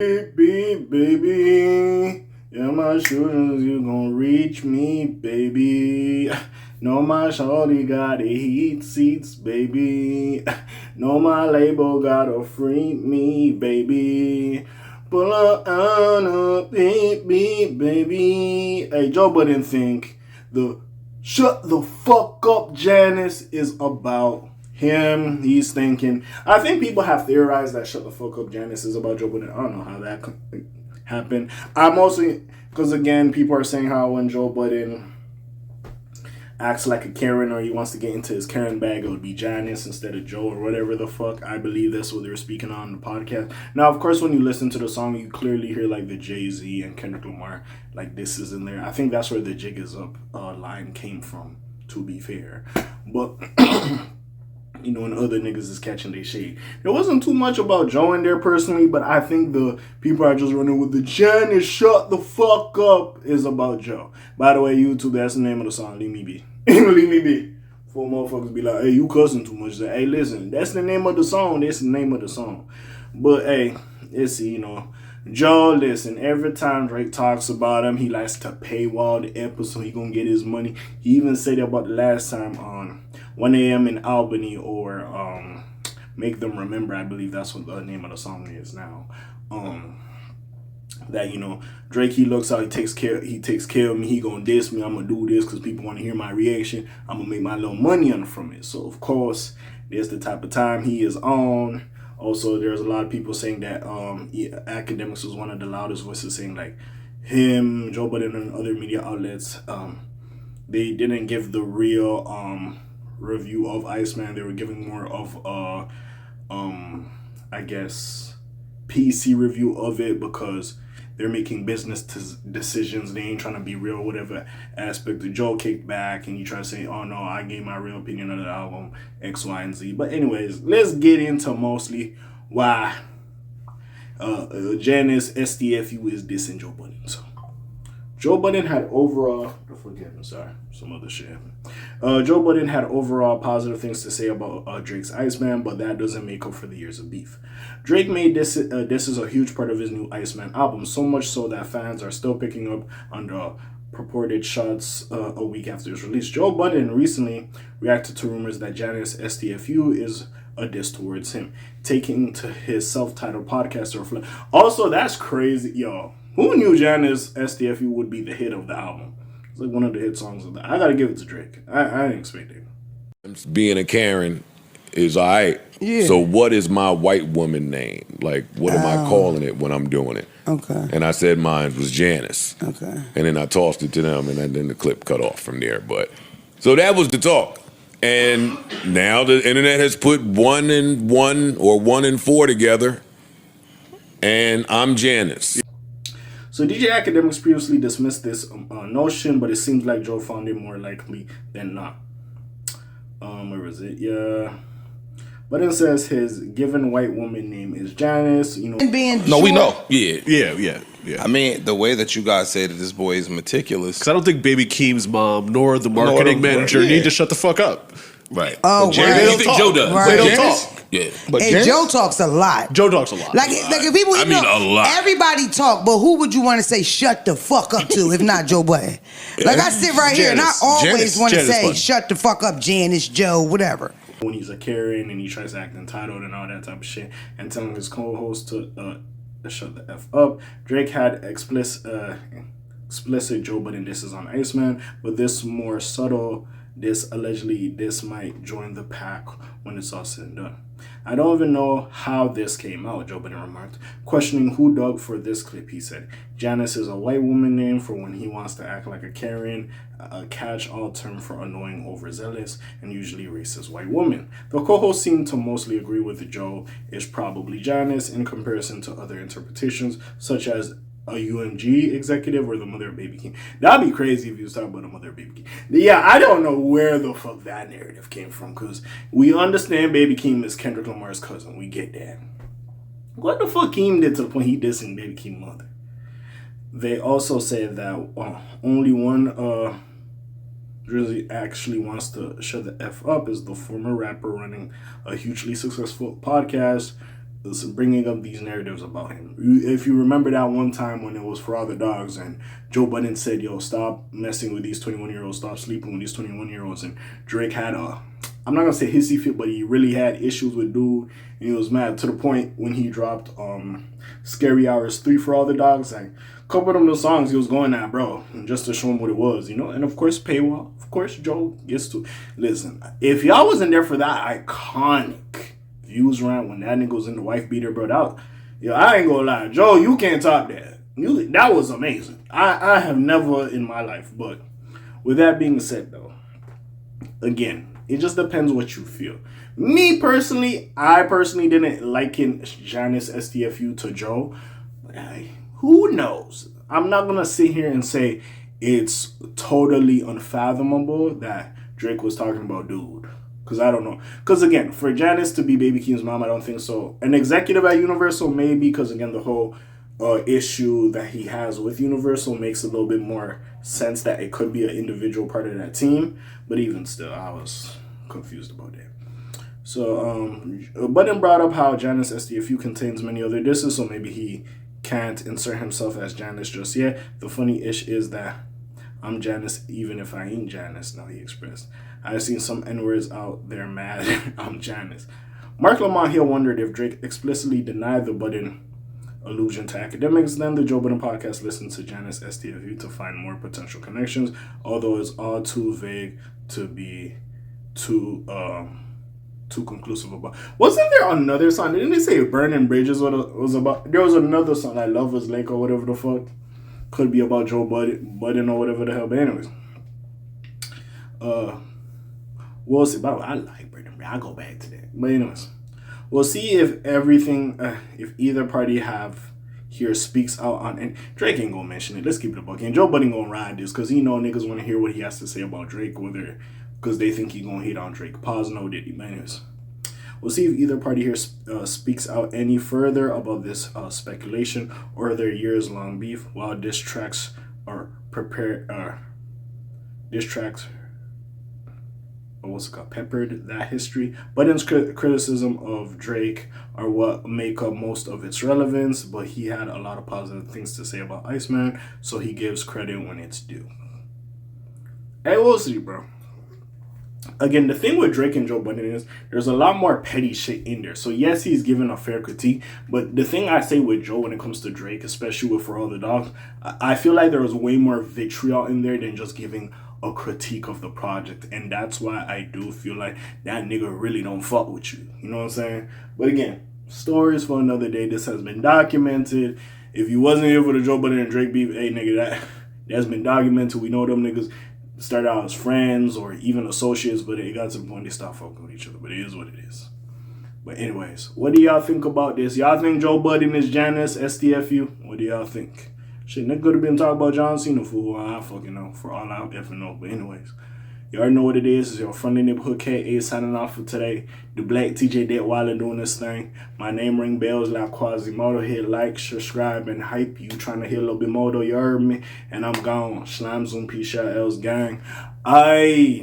Baby, yeah, my shooters, you gon' reach me, baby. No, my shorty got a heat seats, baby. No, my label gotta free me, baby. Pull up on a baby, baby. Hey, Joe Budden think the shut the fuck up Janice is about him. He's thinking. I think people have theorized that shut the fuck up Janice is about Joe Budden. I don't know how that happened. I mostly because again, people are saying how when Joe Budden acts like a Karen or he wants to get into his Karen bag, it would be Janice instead of Joe or whatever the fuck. I believe that's what they were speaking on the podcast. Now, of course, when you listen to the song, you clearly hear like the Jay-Z and Kendrick Lamar, like this is in there. I think that's where the Jig Is Up line came from, to be fair. But, you know, and other niggas is catching their shade. There wasn't too much about Joe in there personally, but I think the people are just running with the Janice shut the fuck up is about Joe. By the way, YouTube, that's the name of the song. Leave me be. Leave me be. For motherfuckers be like, hey, you cussing too much. Hey, listen, that's the name of the song. That's the name of the song. But, hey, it's, you know, Joe, listen, every time Drake talks about him, he likes to paywall the episode. He gonna get his money. He even said that about the last time on 1 a.m. in Albany or Make Them Remember. I believe that's what the name of the song is now. That, you know, Drake, he looks out, he takes care of me, he gonna diss me, I'm gonna do this because people want to hear my reaction, I'm gonna make my little money on from it. So of course there's the type of time he is on. Also, there's a lot of people saying that Academics was one of the loudest voices saying like him, Joe Budden, and other media outlets, they didn't give the real review of Iceman. They were giving more of I guess PC review of it because they're making business decisions. They ain't trying to be real, whatever aspect. Joe kicked back and you try to say, oh no, I gave my real opinion of the album, X, Y, and Z. But anyways, let's get into mostly why Janice STFU is dissing Joe Budden. So, Joe Budden had overall, some other shit happened. Joe Budden had overall positive things to say about Drake's Iceman, but that doesn't make up for the years of beef. Drake made this is a huge part of his new Iceman album, so much so that fans are still picking up on the purported shots a week after its release. Joe Budden recently reacted to rumors that Janice STFU is a diss towards him, taking to his self-titled podcast to reflect. Also, that's crazy, yo. Who knew Janice STFU would be the hit of the album? It's like one of the hit songs of the. I gotta give it to Drake. I didn't expect it. Being a Karen is all right. Yeah. So what is my white woman name? Like, what am I calling it when I'm doing it? Okay. And I said mine was Janice. Okay. And then I tossed it to them, and then the clip cut off from there. But so that was the talk. And now the internet has put 1 and 1 or 1 and 4 together, and I'm Janice. So DJ Academics previously dismissed this notion, but it seems like Joe found it more likely than not. Where is it? Yeah. But it says his given white woman name is Janice. You know. No, we know. Yeah. I mean, the way that you guys say that this boy is meticulous. Because I don't think Baby Keem's mom nor the marketing manager need to shut the fuck up. Right. Oh, But Janice, right. what do you think Joe does? Right. They don't Janice? talk. Yeah. But hey, Joe talks a lot. Joe talks a lot. Like if people, I mean, a lot. Everybody talk, but who would you want to say shut the fuck up to if not Joe Budden? Like I sit right here and I always want to say shut the fuck up, Janice, Joe, whatever. When he's a Karen and he tries to act entitled and all that type of shit, and telling his co-host to shut the F up. Drake had explicit Joe Budden disses on Iceman, but this more subtle allegedly this might join the pack when it's all said and done. I don't even know how this came out, Joe Budden remarked. Questioning who dug for this clip, he said, Janice is a white woman name for when he wants to act like a Karen, a catch-all term for annoying, overzealous, and usually racist white woman. The co-host seemed to mostly agree with Joe is probably Janice in comparison to other interpretations, such as a UMG executive or the mother of Baby Keem. That'd be crazy if you was talking about the mother of Baby Keem. Yeah, I don't know where the fuck that narrative came from, because we understand Baby Keem is Kendrick Lamar's cousin. We get that. What the fuck Keem did to the point he dissing Baby Keem's mother? They also said that only one Drizzy actually wants to shut the F up is the former rapper running a hugely successful podcast, bringing up these narratives about him. If you remember that one time when it was For All the Dogs and Joe Budden said, yo, stop messing with these 21-year-olds, stop sleeping with these 21-year-olds, and Drake had I'm not gonna say hissy fit, but he really had issues with dude, and he was mad to the point when he dropped Scary Hours 3 For All the Dogs. Like, a couple of them the songs he was going at, bro, just to show him what it was, you know. And of course, paywall. Of course, Joe gets to listen. If y'all wasn't there for that iconic views rant when that nigga was in the wife beater, bro, I ain't gonna lie, Joe, you can't top that. That was amazing. I have never in my life. But with that being said, though, again, it just depends what you feel. Me personally, I didn't liken Janice STFU to Joe. Who knows? I'm not gonna sit here and say it's totally unfathomable that Drake was talking about dude. Because I don't know. Because again, for Janice to be Baby Keem's mom, I don't think so. An executive at Universal, maybe, because again, the whole issue that he has with Universal makes a little bit more sense that it could be an individual part of that team. But even still, I was confused about that. So, Budden brought up how Janice STFU contains many other disses, so maybe he can't insert himself as Janice just yet. The funny ish is that I'm Janice even if I ain't Janice, now he expressed. I've seen some N-words out there mad. I'm Janice. Mark Lamont Hill wondered if Drake explicitly denied the Budden allusion to academics. Then the Joe Budden podcast listened to Janice STFU to find more potential connections, although it's all too vague to be too conclusive about. Wasn't there another song? Didn't they say Burning Bridges was about? There was another song like Lover's Lake or whatever the fuck. Could be about Joe Budden or whatever the hell. But anyways. We'll see. But I like Burning Bridges. I'll go back to that. But anyways. We'll see if if either party here speaks out on, and Drake ain't gonna mention it. Let's keep it a buck. And Joe Budden gonna ride this because he know niggas want to hear what he has to say about Drake, whether because they think he gonna hate on Drake. Pause, no diddy. But anyways, we'll see if either party here speaks out any further about this speculation or their years-long beef, while diss tracks are prepared. Peppered that history. Budden's criticism of Drake are what make up most of its relevance, but he had a lot of positive things to say about Iceman, so he gives credit when it's due. Hey, we'll see, bro. Again, the thing with Drake and Joe Budden is there's a lot more petty shit in there. So yes, he's given a fair critique, but the thing I say with Joe when it comes to Drake, especially with For All the Dogs, I feel like there was way more vitriol in there than just giving a critique of the project, and that's why I do feel like that nigga really don't fuck with you. You know what I'm saying? But again, stories for another day. This has been documented. If you wasn't here for the Joe Budden and Drake beef, hey nigga, that's been documented. We know them niggas started out as friends or even associates, but it got to the point they stopped fucking with each other. But it is what it is. But anyways, what do y'all think about this? Y'all think Joe Budden is Janice STFU? What do y'all think? Shit, nigga could have been talking about John Cena for who I fucking know, for all I ever know. But anyways, you already know what it is. It's your friendly neighborhood K.A. signing off for today. The Black TJ Detweiler doing this thing. My name ring bells like Quasimodo. Hit like, subscribe, and hype. You trying to hear a little bit more though, you heard me. And I'm gone. Slime Zoom, P-Shot, L's gang. Aye.